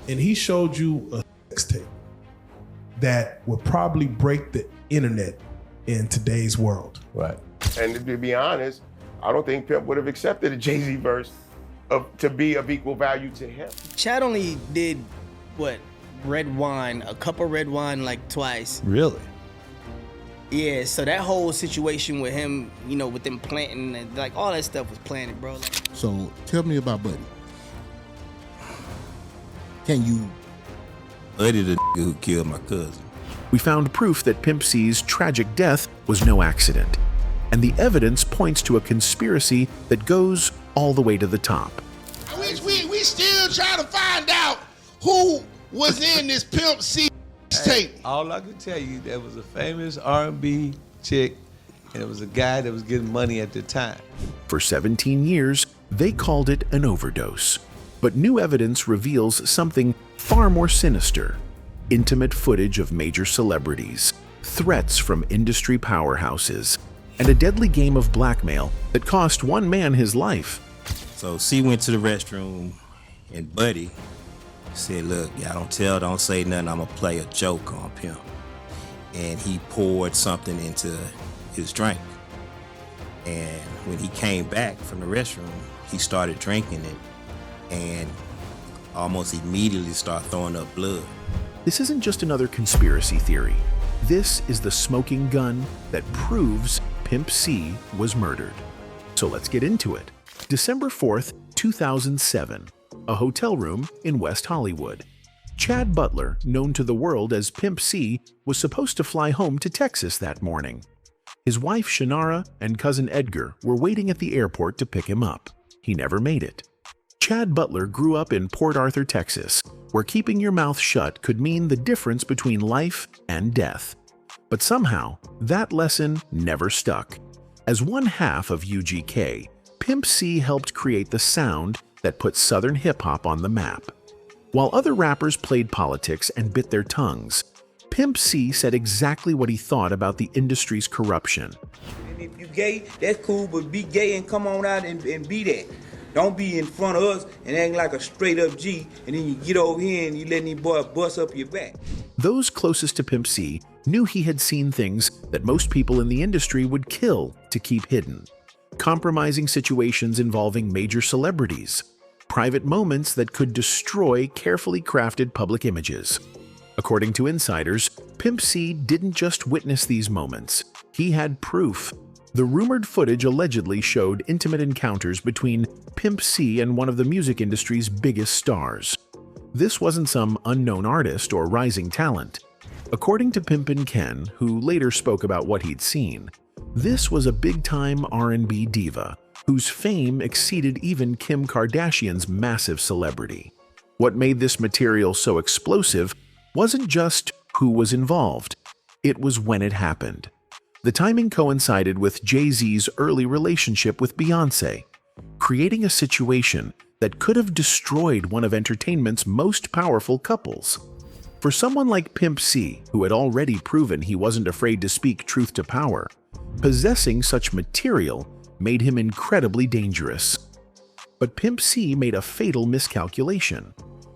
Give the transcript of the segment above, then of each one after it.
and he showed you a sex tape that would probably break the internet in today's world. Right. And to be honest, I don't think Pimp would have accepted a Jay-Z verse to be of equal value to him. Chad only did, what, a cup of red wine like twice. Really? Yeah, so that whole situation with him, with them planting, and like all that stuff was planted, bro. So tell me about Buddy. Can you? Buddy the nigga who killed my cousin. We found proof that Pimp C's tragic death was no accident, and the evidence points to a conspiracy that goes all the way to the top. We still trying to find out who was in this Pimp C tape. All I can tell you, there was a famous R&B chick, and it was a guy that was getting money at the time. For 17 years, they called it an overdose. But new evidence reveals something far more sinister. Intimate footage of major celebrities, threats from industry powerhouses, and a deadly game of blackmail that cost one man his life. So C went to the restroom, and Buddy said, look, y'all don't say nothing, I'm gonna play a joke on Pimp. And he poured something into his drink. And when he came back from the restroom, he started drinking it and almost immediately started throwing up blood. This isn't just another conspiracy theory. This is the smoking gun that proves Pimp C was murdered. So let's get into it. December 4th, 2007, a hotel room in West Hollywood. Chad Butler, known to the world as Pimp C, was supposed to fly home to Texas that morning. His wife Shannara and cousin Edgar were waiting at the airport to pick him up. He never made it. Chad Butler grew up in Port Arthur, Texas, where keeping your mouth shut could mean the difference between life and death. But somehow, that lesson never stuck. As one half of UGK, Pimp C helped create the sound that put Southern hip-hop on the map. While other rappers played politics and bit their tongues, Pimp C said exactly what he thought about the industry's corruption. And if you gay, that's cool, but be gay and come on out and be that. Don't be in front of us and act like a straight-up G, and then you get over here and you let these boys bust up your back. Those closest to Pimp C knew he had seen things that most people in the industry would kill to keep hidden. Compromising situations involving major celebrities, private moments that could destroy carefully crafted public images. According to insiders, Pimp C didn't just witness these moments, he had proof. The rumored footage allegedly showed intimate encounters between Pimp C and one of the music industry's biggest stars. This wasn't some unknown artist or rising talent. According to Pimpin' Ken, who later spoke about what he'd seen, this was a big-time R&B diva whose fame exceeded even Kim Kardashian's massive celebrity. What made this material so explosive wasn't just who was involved, it was when it happened. The timing coincided with Jay-Z's early relationship with Beyoncé, creating a situation that could have destroyed one of entertainment's most powerful couples. For someone like Pimp C, who had already proven he wasn't afraid to speak truth to power, possessing such material made him incredibly dangerous. But Pimp C made a fatal miscalculation.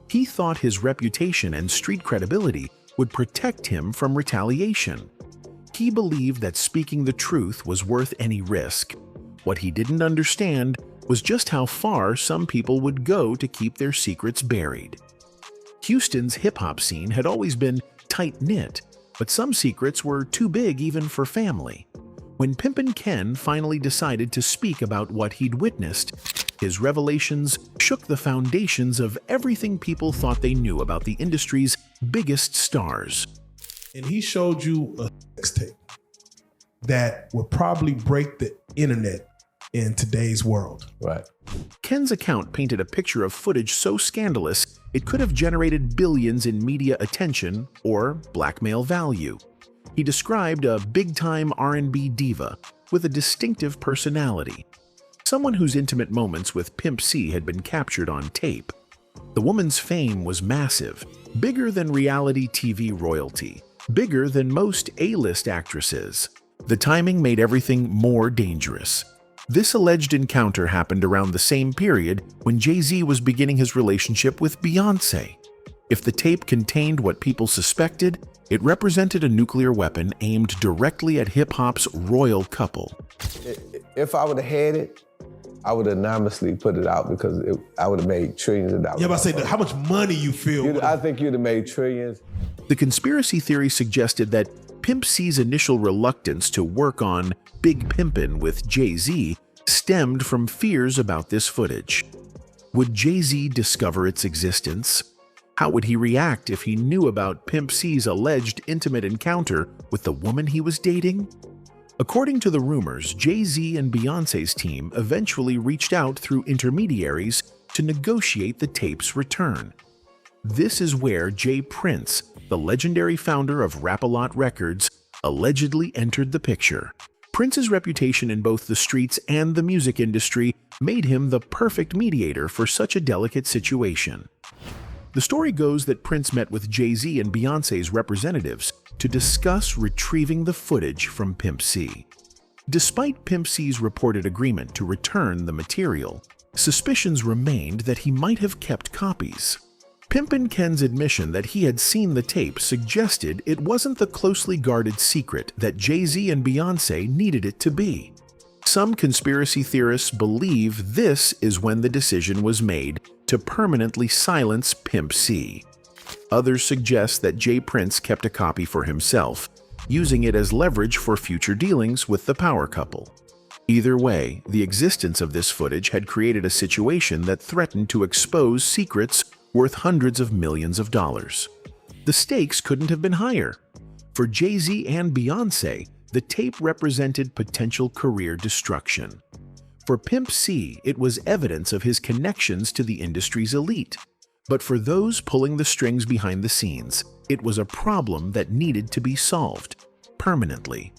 He thought his reputation and street credibility would protect him from retaliation. He believed that speaking the truth was worth any risk. What he didn't understand was just how far some people would go to keep their secrets buried. Houston's hip-hop scene had always been tight-knit, but some secrets were too big even for family. When Pimpin' Ken finally decided to speak about what he'd witnessed, his revelations shook the foundations of everything people thought they knew about the industry's biggest stars. And he showed you a sex tape that would probably break the internet in today's world. Right. Ken's account painted a picture of footage so scandalous it could have generated billions in media attention or blackmail value. He described a big-time R&B diva with a distinctive personality, someone whose intimate moments with Pimp C had been captured on tape. The woman's fame was massive, bigger than reality TV royalty, bigger than most A-list actresses. The timing made everything more dangerous. This alleged encounter happened around the same period when Jay-Z was beginning his relationship with Beyoncé. If the tape contained what people suspected, it represented a nuclear weapon aimed directly at hip-hop's royal couple. If I would have had it, I would anonymously put it out because I would have made trillions of dollars. Yeah, but I say, how much money you feel? I think you'd have made trillions. The conspiracy theory suggested that Pimp C's initial reluctance to work on Big Pimpin' with Jay-Z stemmed from fears about this footage. Would Jay-Z discover its existence? How would he react if he knew about Pimp C's alleged intimate encounter with the woman he was dating? According to the rumors, Jay-Z and Beyoncé's team eventually reached out through intermediaries to negotiate the tape's return. This is where J. Prince, the legendary founder of Rap-A-Lot Records, allegedly entered the picture. Prince's reputation in both the streets and the music industry made him the perfect mediator for such a delicate situation. The story goes that Prince met with Jay-Z and Beyoncé's representatives to discuss retrieving the footage from Pimp C. Despite Pimp C's reported agreement to return the material, suspicions remained that he might have kept copies. Pimpin' Ken's admission that he had seen the tape suggested it wasn't the closely guarded secret that Jay-Z and Beyoncé needed it to be. Some conspiracy theorists believe this is when the decision was made to permanently silence Pimp C. Others suggest that J. Prince kept a copy for himself, using it as leverage for future dealings with the power couple. Either way, the existence of this footage had created a situation that threatened to expose secrets worth hundreds of millions of dollars. The stakes couldn't have been higher. For Jay-Z and Beyoncé, the tape represented potential career destruction. For Pimp C, it was evidence of his connections to the industry's elite. But for those pulling the strings behind the scenes, it was a problem that needed to be solved permanently.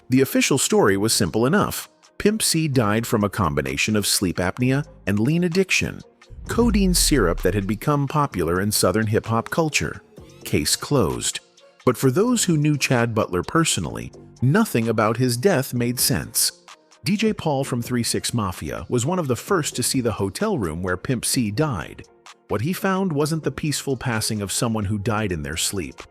The official story was simple enough. Pimp C died from a combination of sleep apnea and lean addiction, codeine syrup that had become popular in Southern hip-hop culture. Case closed. But for those who knew Chad Butler personally, nothing about his death made sense. DJ Paul from 3 6 Mafia was one of the first to see the hotel room where Pimp C died. What he found wasn't the peaceful passing of someone who died in their sleep.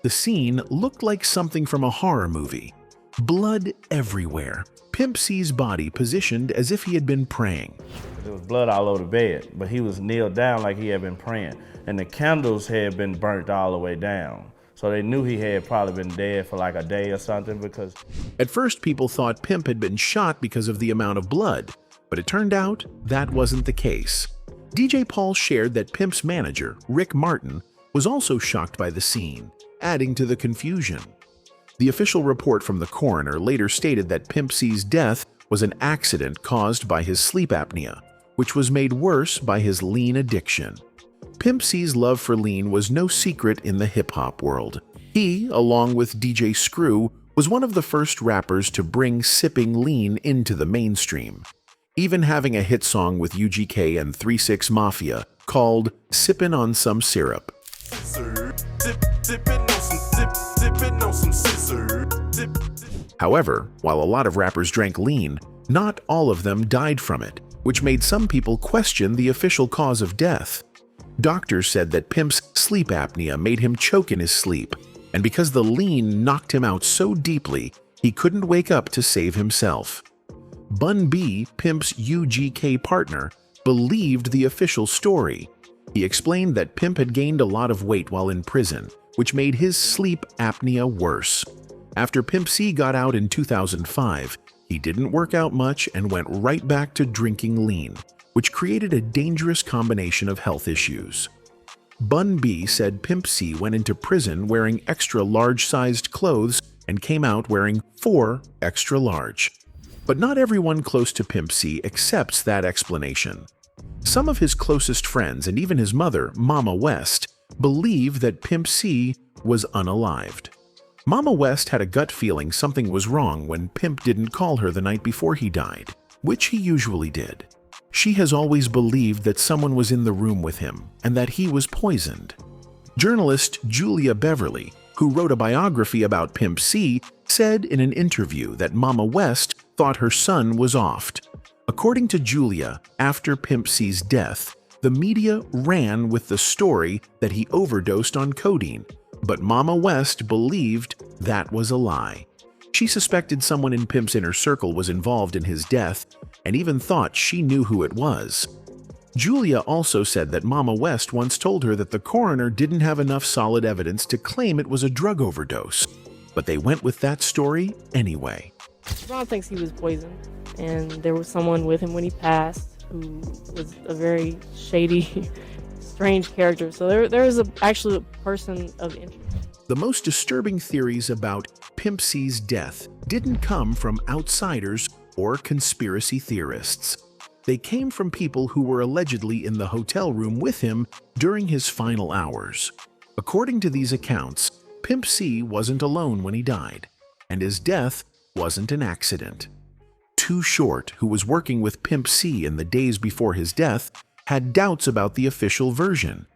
The scene looked like something from a horror movie. Blood everywhere. Pimp C's body positioned as if he had been praying. There was blood all over the bed, but he was kneeled down like he had been praying. And the candles had been burnt all the way down. So they knew he had probably been dead for like a day or something because... At first, people thought Pimp had been shot because of the amount of blood, but it turned out that wasn't the case. DJ Paul shared that Pimp's manager, Rick Martin, was also shocked by the scene, adding to the confusion. The official report from the coroner later stated that Pimp C's death was an accident caused by his sleep apnea, which was made worse by his lean addiction. Pimp C's love for lean was no secret in the hip-hop world. He, along with DJ Screw, was one of the first rappers to bring sipping lean into the mainstream, even having a hit song with UGK and 3 6 Mafia called Sippin' on Some Syrup. However, while a lot of rappers drank lean, not all of them died from it, which made some people question the official cause of death. Doctors said that Pimp's sleep apnea made him choke in his sleep, and because the lean knocked him out so deeply, he couldn't wake up to save himself. Bun B, Pimp's UGK partner, believed the official story. He explained that Pimp had gained a lot of weight while in prison, which made his sleep apnea worse. After Pimp C got out in 2005, he didn't work out much and went right back to drinking lean, which created a dangerous combination of health issues. Bun B said Pimp C went into prison wearing extra large-sized clothes and came out wearing 4 extra large. But not everyone close to Pimp C accepts that explanation. Some of his closest friends and even his mother, Mama West, believe that Pimp C was unalived. Mama West had a gut feeling something was wrong when Pimp didn't call her the night before he died, which he usually did. She has always believed that someone was in the room with him and that he was poisoned. Journalist Julia Beverly, who wrote a biography about Pimp C, said in an interview that Mama West thought her son was offed. According to Julia, after Pimp C's death, The media ran with the story that he overdosed on codeine, but Mama West believed that was a lie. She suspected someone in Pimp's inner circle was involved in his death and even thought she knew who it was. Julia also said that Mama West once told her that the coroner didn't have enough solid evidence to claim it was a drug overdose, but they went with that story anyway. Ron thinks he was poisoned, and there was someone with him when he passed who was a very shady, strange character. So there is actually a person of interest. The most disturbing theories about Pimp C's death didn't come from outsiders or conspiracy theorists. They came from people who were allegedly in the hotel room with him during his final hours. According to these accounts, Pimp C wasn't alone when he died, and his death wasn't an accident. Too Short, who was working with Pimp C in the days before his death, had doubts about the official version.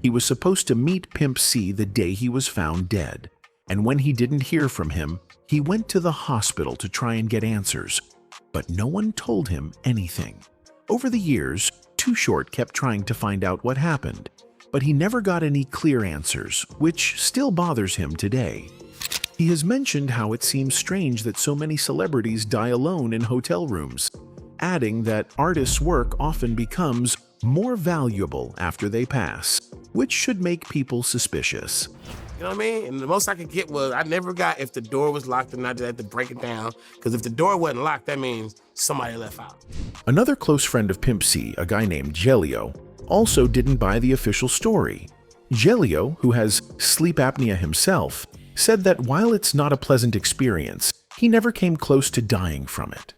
He was supposed to meet Pimp C the day he was found dead, and when he didn't hear from him, he went to the hospital to try and get answers, but no one told him anything. Over the years, Too Short kept trying to find out what happened, but he never got any clear answers, which still bothers him today. He has mentioned how it seems strange that so many celebrities die alone in hotel rooms, adding that artists' work often becomes more valuable after they pass, which should make people suspicious. You know what I mean? And the most I could get was I never got if the door was locked and I just had to break it down. Because if the door wasn't locked, that means somebody left out. Another close friend of Pimp C, a guy named Gelio, also didn't buy the official story. Gelio, who has sleep apnea himself, said that while it's not a pleasant experience, he never came close to dying from it.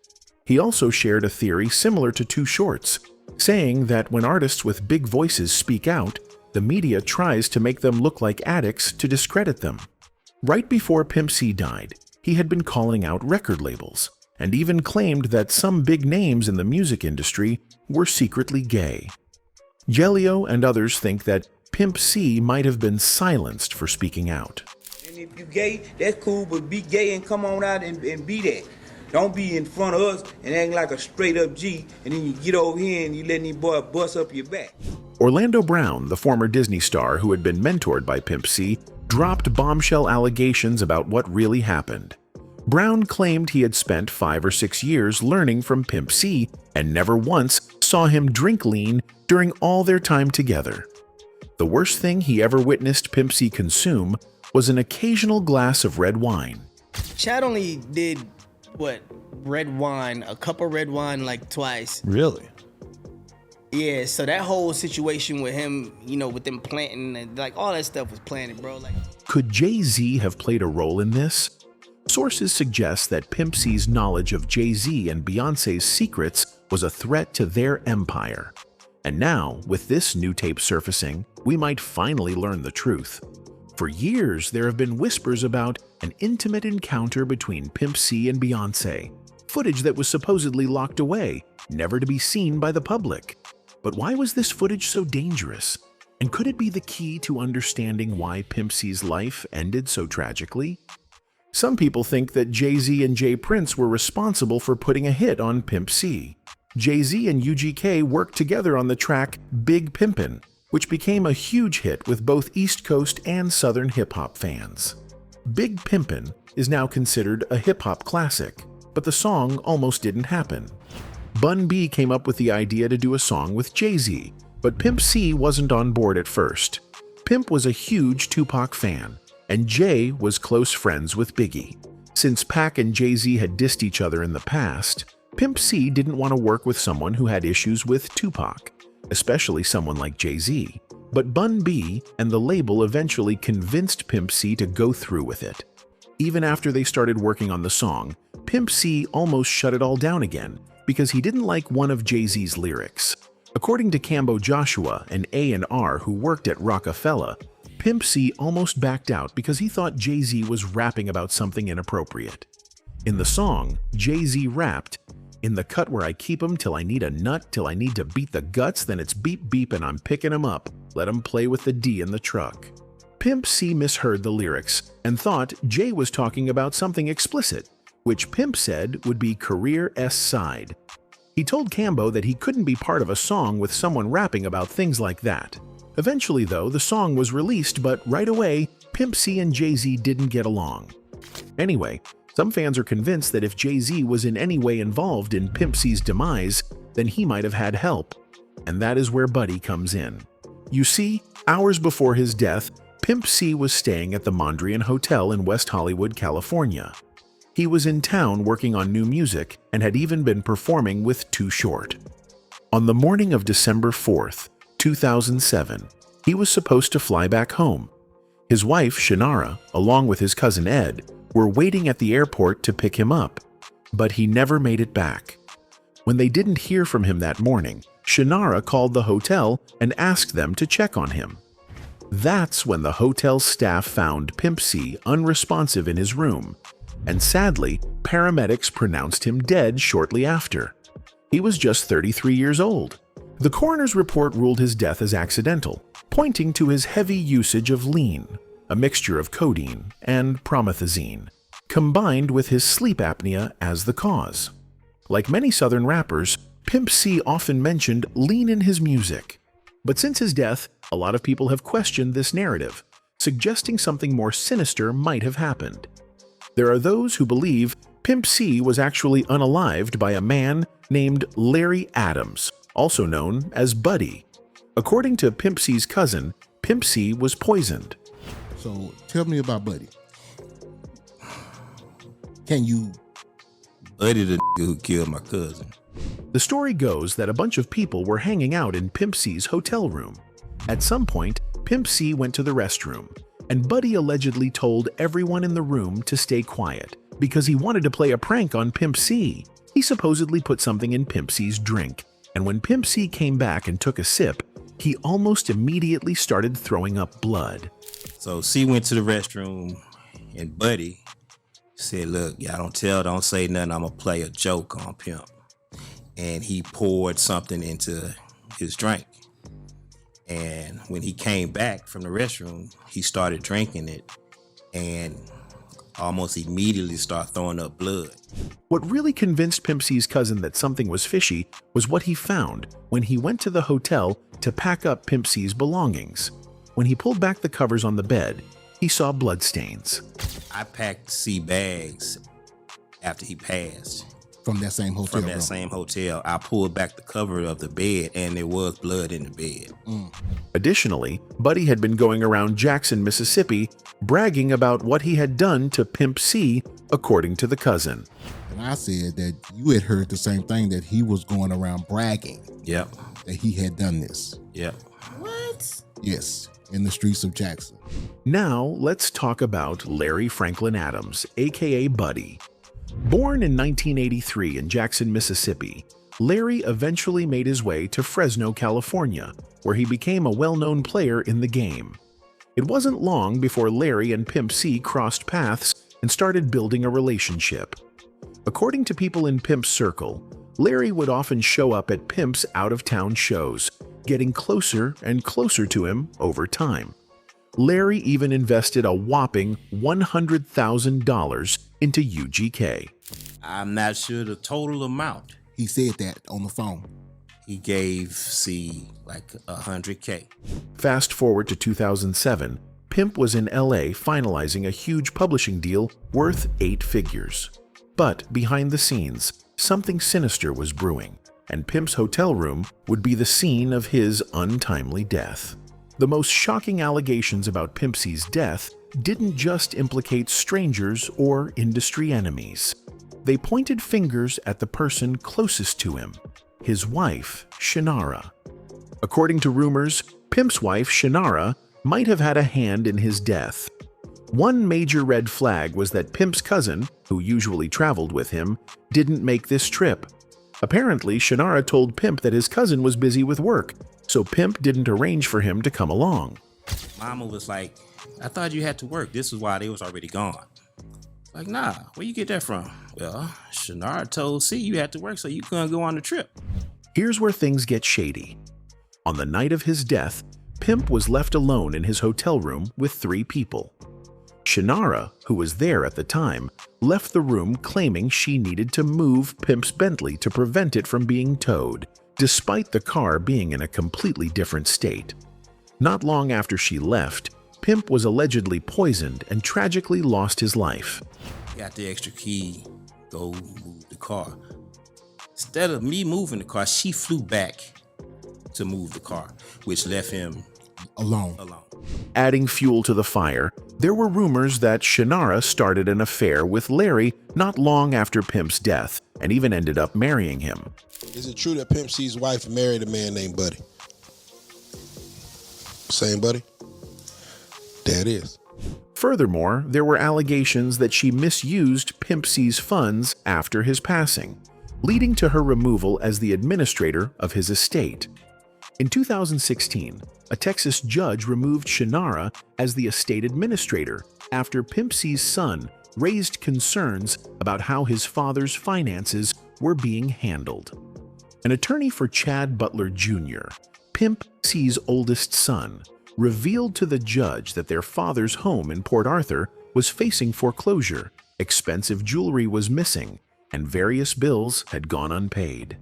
He also shared a theory similar to Too Short's, saying that when artists with big voices speak out, the media tries to make them look like addicts to discredit them. Right before Pimp C died, he had been calling out record labels, and even claimed that some big names in the music industry were secretly gay. Gelio and others think that Pimp C might have been silenced for speaking out. And if you gay, that's cool, but be gay and come on out and be that. Don't be in front of us and acting like a straight up G, and then you get over here and you letting these boys bust up your back. Orlando Brown, the former Disney star who had been mentored by Pimp C, dropped bombshell allegations about what really happened. Brown claimed he had spent 5 or 6 years learning from Pimp C and never once saw him drink lean during all their time together. The worst thing he ever witnessed Pimp C consume was an occasional glass of red wine. Chad only did, red wine, a cup of red wine like twice. Really? Yeah, so that whole situation with him, with them planting, and all that stuff was planted, bro. Could Jay-Z have played a role in this? Sources suggest that Pimp C's knowledge of Jay-Z and Beyonce's secrets was a threat to their empire. And now, with this new tape surfacing, we might finally learn the truth. For years, there have been whispers about an intimate encounter between Pimp C and Beyonce, footage that was supposedly locked away, never to be seen by the public. But why was this footage so dangerous? And could it be the key to understanding why Pimp C's life ended so tragically? Some people think that Jay-Z and Jay Prince were responsible for putting a hit on Pimp C. Jay-Z and UGK worked together on the track Big Pimpin', which became a huge hit with both East Coast and Southern hip-hop fans. Big Pimpin' is now considered a hip-hop classic, but the song almost didn't happen. Bun B came up with the idea to do a song with Jay-Z, but Pimp C wasn't on board at first. Pimp was a huge Tupac fan, and Jay was close friends with Biggie. Since Pac and Jay-Z had dissed each other in the past, Pimp C didn't want to work with someone who had issues with Tupac, especially someone like Jay-Z. But Bun B and the label eventually convinced Pimp C to go through with it. Even after they started working on the song, Pimp C almost shut it all down again because he didn't like one of Jay-Z's lyrics. According to Cambo Joshua, an A&R who worked at Rockefeller, Pimp C almost backed out because he thought Jay-Z was rapping about something inappropriate. In the song, Jay-Z rapped, "In the cut where I keep 'em till I need a nut, till I need to beat the guts, then it's beep beep and I'm picking 'em up. Let 'em play with the D in the truck." Pimp C misheard the lyrics and thought Jay was talking about something explicit, which Pimp said would be Career S side. He told Cambo that he couldn't be part of a song with someone rapping about things like that. Eventually, though, the song was released, but right away, Pimp C and Jay-Z didn't get along. Anyway, some fans are convinced that if Jay-Z was in any way involved in Pimp C's demise, then he might have had help. And that is where Buddy comes in. You see, hours before his death, Pimp C was staying at the Mondrian Hotel in West Hollywood, California. He was in town working on new music and had even been performing with Too Short. On the morning of December 4th, 2007, he was supposed to fly back home. His wife, Shannara, along with his cousin Ed, were waiting at the airport to pick him up, but he never made it back. When they didn't hear from him that morning, Shannara called the hotel and asked them to check on him. That's when the hotel staff found Pimp C unresponsive in his room, and sadly, paramedics pronounced him dead shortly after. He was just 33 years old. The coroner's report ruled his death as accidental, pointing to his heavy usage of lean, a mixture of codeine and promethazine, combined with his sleep apnea as the cause. Like many Southern rappers, Pimp C often mentioned lean in his music. But since his death, a lot of people have questioned this narrative, suggesting something more sinister might have happened. There are those who believe Pimp C was actually unalived by a man named Larry Adams, also known as Buddy. According to Pimp C's cousin, Pimp C was poisoned. So tell me about Buddy. Can you... Buddy the nigga who killed my cousin. The story goes that a bunch of people were hanging out in Pimp C's hotel room. At some point, Pimp C went to the restroom, and Buddy allegedly told everyone in the room to stay quiet because he wanted to play a prank on Pimp C. He supposedly put something in Pimp C's drink, and when Pimp C came back and took a sip, he almost immediately started throwing up blood. So C went to the restroom, and Buddy said, look, y'all don't say nothing, I'm gonna play a joke on Pimp. And he poured something into his drink. And when he came back from the restroom, he started drinking it and almost immediately started throwing up blood. What really convinced Pimp C's cousin that something was fishy was what he found when he went to the hotel to pack up Pimp C's belongings. When he pulled back the covers on the bed, he saw bloodstains. I packed C bags after he passed. From that same hotel? From that same hotel. I pulled back the cover of the bed and there was blood in the bed. Additionally, Buddy had been going around Jackson, Mississippi, bragging about what he had done to Pimp C, according to the cousin. And I said that you had heard the same thing, that he was going around bragging. Yep. That he had done this. Yep. What? Yes, in the streets of Jackson. Now, let's talk about Larry Franklin Adams, aka Buddy. Born in 1983 in Jackson, Mississippi, Larry eventually made his way to Fresno, California, where he became a well-known player in the game. It wasn't long before Larry and Pimp C crossed paths and started building a relationship. According to people in Pimp's circle, Larry would often show up at Pimp's out-of-town shows, getting closer and closer to him over time. Larry even invested a whopping $100,000 into UGK. I'm not sure the total amount. He said that on the phone. He gave C like $100K. Fast forward to 2007, Pimp was in LA finalizing a huge publishing deal worth 8 figures. But behind the scenes, something sinister was brewing, and Pimp's hotel room would be the scene of his untimely death. The most shocking allegations about Pimp C's death didn't just implicate strangers or industry enemies. They pointed fingers at the person closest to him, his wife, Shannara. According to rumors, Pimp's wife, Shannara, might have had a hand in his death. One major red flag was that Pimp's cousin, who usually traveled with him, didn't make this trip. Apparently, Shannara told Pimp that his cousin was busy with work, so Pimp didn't arrange for him to come along. Mama was like, I thought you had to work. This is why they was already gone. Like, nah, where you get that from? Well, Shannara told C you had to work so you couldn't go on the trip. Here's where things get shady. On the night of his death, Pimp was left alone in his hotel room with 3 people. Shannara, who was there at the time, left the room claiming she needed to move Pimp's Bentley to prevent it from being towed, despite the car being in a completely different state. Not long after she left, Pimp was allegedly poisoned and tragically lost his life. Got the extra key, go move the car. Instead of me moving the car, she flew back to move the car, which left him alone. Adding fuel to the fire, there were rumors that Shannara started an affair with Larry not long after Pimp's death, and even ended up marrying him. Is it true that Pimp C's wife married a man named Buddy? Same Buddy? There it is. Furthermore, there were allegations that she misused Pimp C's funds after his passing, leading to her removal as the administrator of his estate. In 2016, a Texas judge removed Shannara as the estate administrator after Pimp C's son raised concerns about how his father's finances were being handled. An attorney for Chad Butler Jr., Pimp C's oldest son, revealed to the judge that their father's home in Port Arthur was facing foreclosure, expensive jewelry was missing, and various bills had gone unpaid.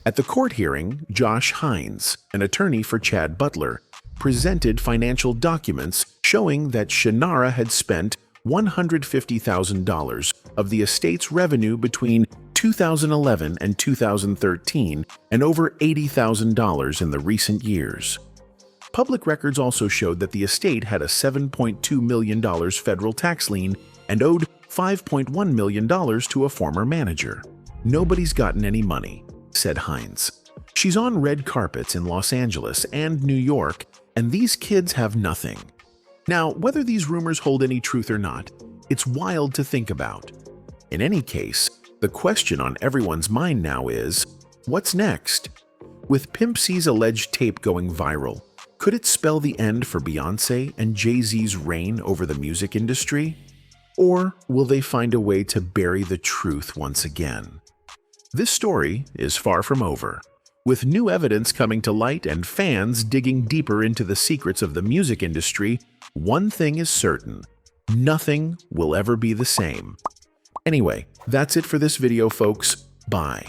At the court hearing, Josh Hines, an attorney for Chad Butler, presented financial documents showing that Shannara had spent $150,000 of the estate's revenue between 2011 and 2013 and over $80,000 in the recent years. Public records also showed that the estate had a $7.2 million federal tax lien and owed $5.1 million to a former manager. "Nobody's gotten any money," said Hines. "She's on red carpets in Los Angeles and New York, and these kids have nothing." Now, whether these rumors hold any truth or not, it's wild to think about. In any case, the question on everyone's mind now is, what's next? With Pimp C's alleged tape going viral, could it spell the end for Beyoncé and Jay-Z's reign over the music industry? Or will they find a way to bury the truth once again? This story is far from over. With new evidence coming to light and fans digging deeper into the secrets of the music industry, one thing is certain: nothing will ever be the same. Anyway, that's it for this video, folks. Bye.